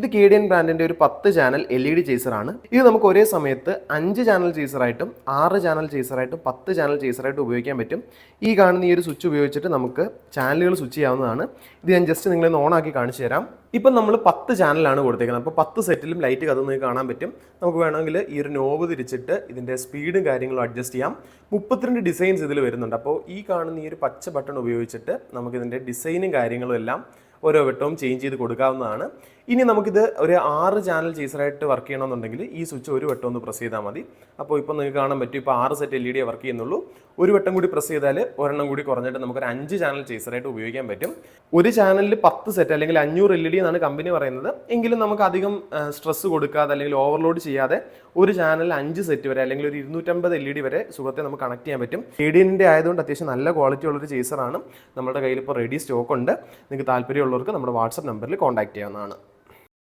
ഇത് KDN ബ്രാൻഡിൻ്റെ ഒരു 10 ചാനൽ LED ചേസറാണ്. ഇത് നമുക്ക് ഒരേ സമയത്ത് 5 ചാനൽ ചേസറായിട്ടും 6 ചാനൽ ചേസറായിട്ടും 10 ചാനൽ ചേസറായിട്ടും ഉപയോഗിക്കാൻ പറ്റും. ഈ കാണുന്ന ഈ ഒരു സ്വിച്ച് ഉപയോഗിച്ചിട്ട് നമുക്ക് ചാനലുകൾ സ്വിച്ച് ചെയ്യാവുന്നതാണ്. ഇത് ഞാൻ ജസ്റ്റ് നിങ്ങളെ ഓൺ ആക്കി കാണിച്ചു തരാം. ഇപ്പം നമ്മൾ 10 ചാനലാണ് കൊടുത്തേക്കുന്നത്. അപ്പോൾ 10 സെറ്റിലും ലൈറ്റ് കത്തുന്നത് കാണാൻ പറ്റും. നമുക്ക് വേണമെങ്കിൽ ഈ ഒരു നോബ് തിരിച്ചിട്ട് ഇതിൻ്റെ സ്പീഡും കാര്യങ്ങളും അഡ്ജസ്റ്റ് ചെയ്യാം. 32 ഡിസൈൻസ് ഇതിൽ വരുന്നുണ്ട്. അപ്പോൾ ഈ കാണുന്ന ഈ ഒരു പച്ച ബട്ടൺ ഉപയോഗിച്ചിട്ട് നമുക്കിതിൻ്റെ ഡിസൈനും കാര്യങ്ങളും എല്ലാം ഓരോ വട്ടവും ചേഞ്ച് ചെയ്ത് കൊടുക്കാവുന്നതാണ്. ഇനി നമുക്കിത് ഒരു 6 ചാനൽ ചേസറായിട്ട് വർക്ക് ചെയ്യണമെന്നുണ്ടെങ്കിൽ ഈ സ്വിച്ച് ഒരു വട്ടം ഒന്ന് പ്രസ് ചെയ്താൽ മതി. അപ്പോൾ ഇപ്പോൾ നിങ്ങൾക്ക് കാണാൻ പറ്റും, ഇപ്പോൾ 6 സെറ്റ് LED വർക്ക് ചെയ്യുന്നുള്ളൂ. ഒരു വട്ടം കൂടി പ്രസ് ചെയ്താൽ ഒരെണ്ണം കൂടി കുറഞ്ഞിട്ട് നമുക്കൊരു 5 ചാനൽ ചേസറായിട്ട് ഉപയോഗിക്കാൻ പറ്റും. ഒരു ചാനലിൽ 10 സെറ്റ് അല്ലെങ്കിൽ 500 LED എന്നാണ് കമ്പനി പറയുന്നത്. എങ്കിലും നമുക്ക് അധികം സ്ട്രെസ് കൊടുക്കാതെ അല്ലെങ്കിൽ ഓവർലോഡ് ചെയ്യാതെ ഒരു ചാനലിൽ 5 സെറ്റ് വരെ അല്ലെങ്കിൽ ഒരു 250 LED വരെ സുഖത്തെ നമുക്ക് കണക്ട് ചെയ്യാൻ പറ്റും. KDNൻ്റെ ആയതുകൊണ്ട് അത്യാവശ്യം നല്ല ക്വാളിറ്റി ഉള്ളൊരു ചേസറാണ്. നമ്മുടെ കയ്യിൽ ഇപ്പോൾ റെഡി സ്റ്റോക്ക് ഉണ്ട്. നിങ്ങൾക്ക് താല്പര്യമുള്ളവർക്ക് നമ്മുടെ വാട്സപ്പ് നമ്പറിൽ കോൺടാക്ട് ചെയ്യാവുന്നതാണ്.